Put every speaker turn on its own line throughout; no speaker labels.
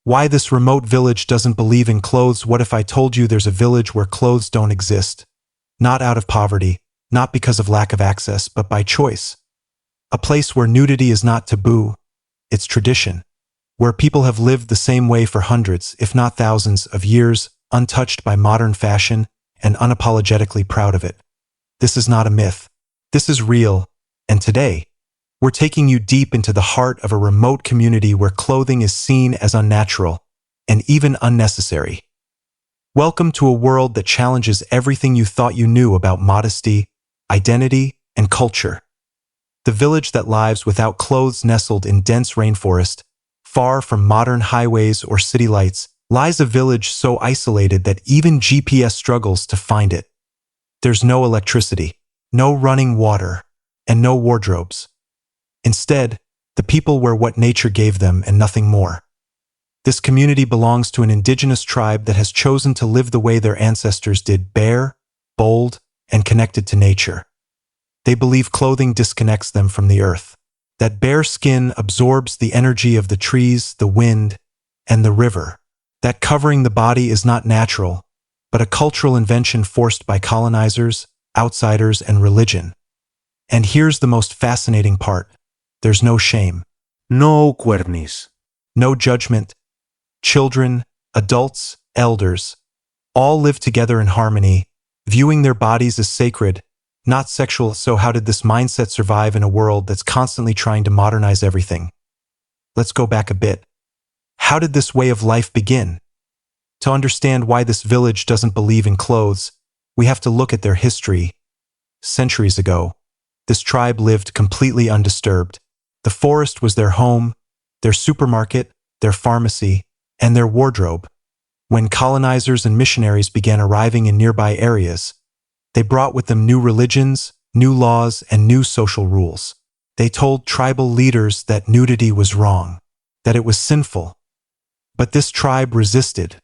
Why this remote village doesn't believe in clothes. What if I told you there's a village where clothes don't exist? Not out of poverty, not because of lack of access, but by choice. A place where nudity is not taboo, it's tradition. Where people have lived the same way for hundreds, if not thousands, of years, untouched by modern fashion and unapologetically proud of it. This is not a myth. This is real, and today, we're taking you deep into the heart of a remote community where clothing is seen as unnatural and even unnecessary. Welcome to a world that challenges everything you thought you knew about modesty, identity, and culture. The village that lives without clothes, nestled in dense rainforest, far from modern highways or city lights, lies a village so isolated that even GPS struggles to find it. There's no electricity, no running water, and no wardrobes. Instead, the people wear what nature gave them and nothing more. This community belongs to an indigenous tribe that has chosen to live the way their ancestors did, bare, bold, and connected to nature. They believe clothing disconnects them from the earth, that bare skin absorbs the energy of the trees, the wind, and the river, that covering the body is not natural, but a cultural invention forced by colonizers, outsiders, and religion. And here's the most fascinating part. There's no shame.
No cuernis.
No judgment. Children, adults, elders, all live together in harmony, viewing their bodies as sacred, not sexual. So how did this mindset survive in a world that's constantly trying to modernize everything? Let's go back a bit. How did this way of life begin? To understand why this village doesn't believe in clothes, we have to look at their history. Centuries ago, this tribe lived completely undisturbed. The forest was their home, their supermarket, their pharmacy, and their wardrobe. When colonizers and missionaries began arriving in nearby areas, they brought with them new religions, new laws, and new social rules. They told tribal leaders that nudity was wrong, that it was sinful. But this tribe resisted.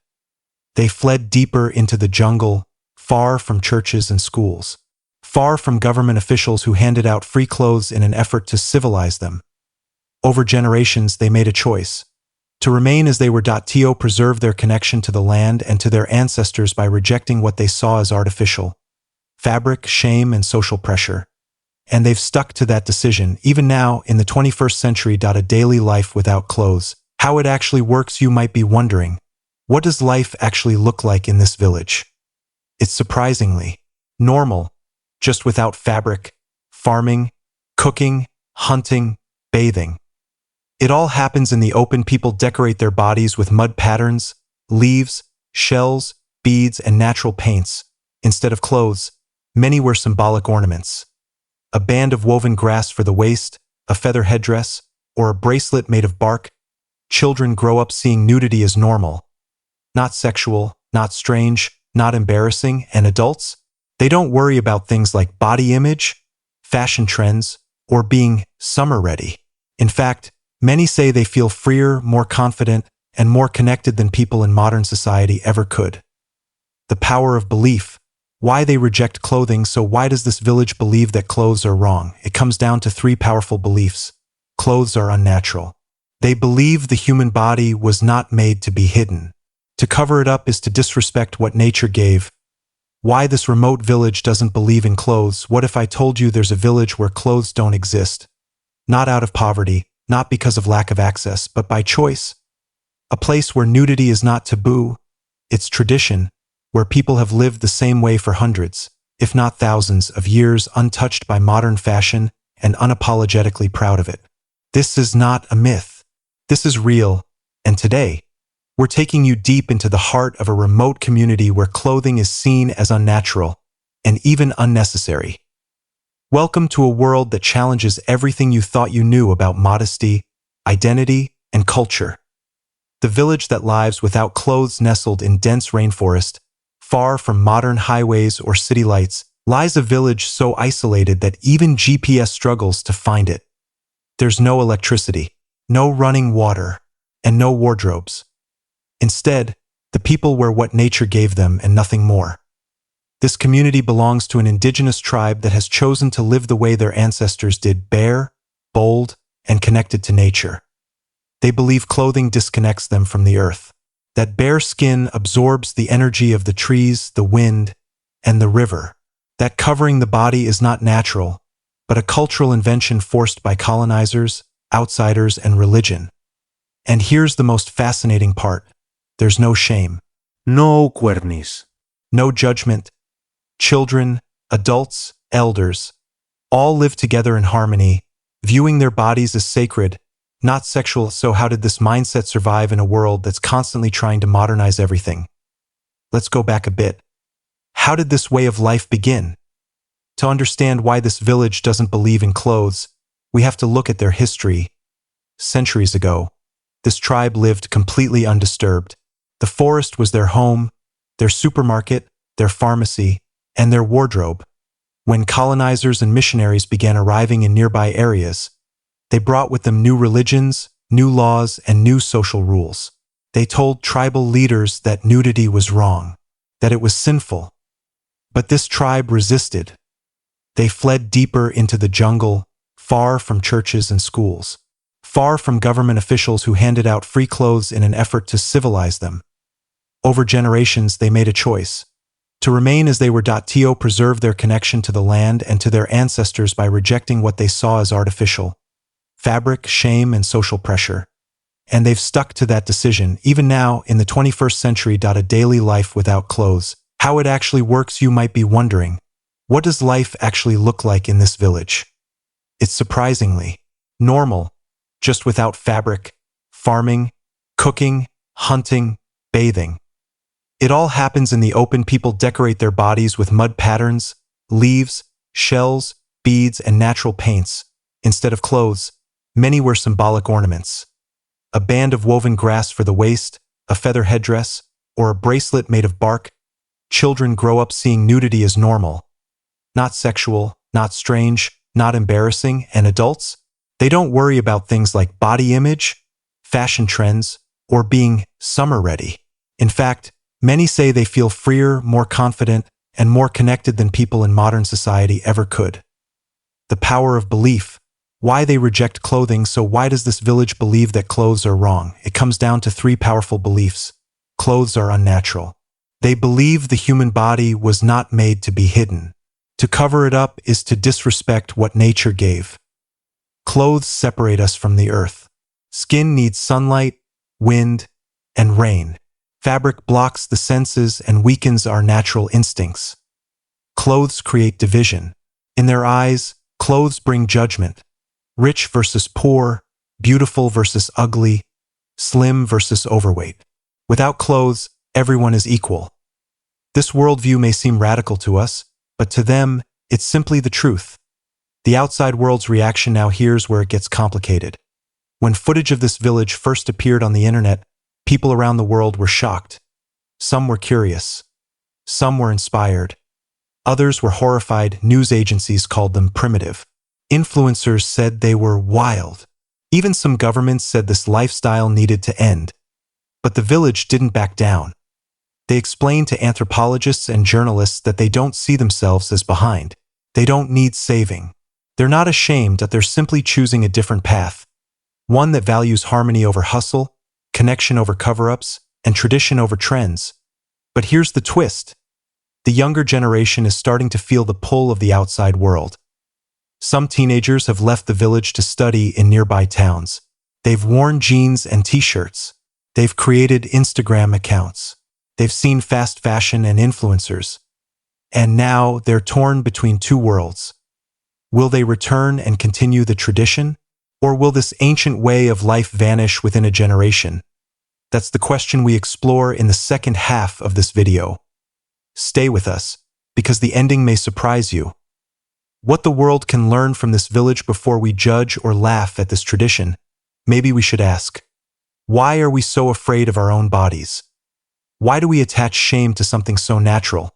They fled deeper into the jungle, far from churches and schools, far from government officials who handed out free clothes in an effort to civilize them. Over generations, they made a choice to remain as they were. To preserve their connection to the land and to their ancestors by rejecting what they saw as artificial fabric, shame, and social pressure. And they've stuck to that decision, even now in the 21st century. A daily life without clothes. How it actually works, you might be wondering. What does life actually look like in this village? It's surprisingly normal, just without fabric, farming, cooking, hunting, bathing. It all happens in the open. People decorate their bodies with mud patterns, leaves, shells, beads, and natural paints. Instead of clothes, many wear symbolic ornaments. A band of woven grass for the waist, a feather headdress, or a bracelet made of bark. Children grow up seeing nudity as normal. Not sexual, not strange, not embarrassing. And adults? They don't worry about things like body image, fashion trends, or being summer ready. In fact, many say they feel freer, more confident, and more connected than people in modern society ever could. The power of belief. Why they reject clothing. So why does this village believe that clothes are wrong? It comes down to three powerful beliefs. Clothes are unnatural. They believe the human body was not made to be hidden. To cover it up is to disrespect what nature gave. Why this remote village doesn't believe in clothes. What if I told you there's a village where clothes don't exist? Not out of poverty, not because of lack of access, but by choice. A place where nudity is not taboo, it's tradition, where people have lived the same way for hundreds, if not thousands, of years, untouched by modern fashion and unapologetically proud of it. This is not a myth. This is real, and today, we're taking you deep into the heart of a remote community where clothing is seen as unnatural and even unnecessary. Welcome to a world that challenges everything you thought you knew about modesty, identity, and culture. The village that lives without clothes, nestled in dense rainforest, far from modern highways or city lights, lies a village so isolated that even GPS struggles to find it. There's no electricity, no running water, and no wardrobes. Instead, the people wear what nature gave them and nothing more. This community belongs to an indigenous tribe that has chosen to live the way their ancestors did, bare, bold, and connected to nature. They believe clothing disconnects them from the earth, that bare skin absorbs the energy of the trees, the wind, and the river, that covering the body is not natural, but a cultural invention forced by colonizers, outsiders, and religion. And here's the most fascinating part. There's no shame,
No cuernis.
no judgment. Children, adults, elders, all live together in harmony, viewing their bodies as sacred, not sexual. So how did this mindset survive in a world that's constantly trying to modernize everything? Let's go back a bit. How did this way of life begin? To understand why this village doesn't believe in clothes, we have to look at their history. Centuries ago, this tribe lived completely undisturbed. The forest was their home, their supermarket, their pharmacy, and their wardrobe. When colonizers and missionaries began arriving in nearby areas, they brought with them new religions, new laws, and new social rules. They told tribal leaders that nudity was wrong, that it was sinful. But this tribe resisted. They fled deeper into the jungle, far from churches and schools, far from government officials who handed out free clothes in an effort to civilize them. Over generations, they made a choice to remain as they were. To preserve their connection to the land and to their ancestors by rejecting what they saw as artificial fabric, shame, and social pressure. And they've stuck to that decision, even now in the 21st century. A daily life without clothes. How it actually works, you might be wondering. What does life actually look like in this village? It's surprisingly normal, just without fabric, farming, cooking, hunting, bathing. It all happens in the open. People decorate their bodies with mud patterns, leaves, shells, beads, and natural paints. Instead of clothes, many wear symbolic ornaments. A band of woven grass for the waist, a feather headdress, or a bracelet made of bark. Children grow up seeing nudity as normal, not sexual, not strange, not embarrassing. And adults? They don't worry about things like body image, fashion trends, or being summer ready. In fact, many say they feel freer, more confident, and more connected than people in modern society ever could. The power of belief. Why they reject clothing. So why does this village believe that clothes are wrong? It comes down to three powerful beliefs. Clothes are unnatural. They believe the human body was not made to be hidden. To cover it up is to disrespect what nature gave. Clothes separate us from the earth. Skin needs sunlight, wind, and rain. Fabric blocks the senses and weakens our natural instincts. Clothes create division. In their eyes, clothes bring judgment. Rich versus poor, beautiful versus ugly, slim versus overweight. Without clothes, everyone is equal. This worldview may seem radical to us, but to them, it's simply the truth. The outside world's reaction. Now here's where it gets complicated. When footage of this village first appeared on the internet, people around the world were shocked. Some were curious. Some were inspired. Others were horrified. News agencies called them primitive. Influencers said they were wild. Even some governments said this lifestyle needed to end. But the village didn't back down. They explained to anthropologists and journalists that they don't see themselves as behind. They don't need saving. They're not ashamed, that they're simply choosing a different path. One that values harmony over hustle, connection over cover-ups, and tradition over trends. But here's the twist. The younger generation is starting to feel the pull of the outside world. Some teenagers have left the village to study in nearby towns. They've worn jeans and t-shirts. They've created Instagram accounts. They've seen fast fashion and influencers. And now they're torn between two worlds. Will they return and continue the tradition? Or will this ancient way of life vanish within a generation? That's the question we explore in the second half of this video. Stay with us, because the ending may surprise you. What the world can learn from this village. Before we judge or laugh at this tradition, maybe we should ask, why are we so afraid of our own bodies? Why do we attach shame to something so natural?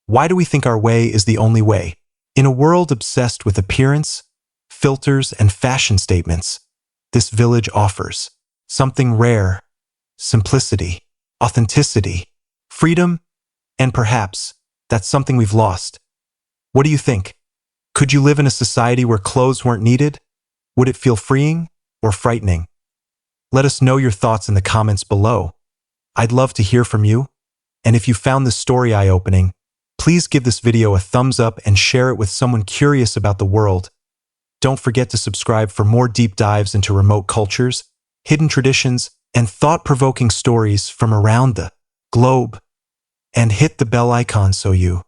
Why do we think our way is the only way? In a world obsessed with appearance, filters, and fashion statements, this village offers something rare: simplicity, authenticity, freedom, and perhaps that's something we've lost. What do you think? Could you live in a society where clothes weren't needed? Would it feel freeing or frightening? Let us know your thoughts in the comments below. I'd love to hear from you. And if you found this story eye-opening, please give this video a thumbs up and share it with someone curious about the world. Don't forget to subscribe for more deep dives into remote cultures, hidden traditions, and thought-provoking stories from around the globe. And hit the bell icon so you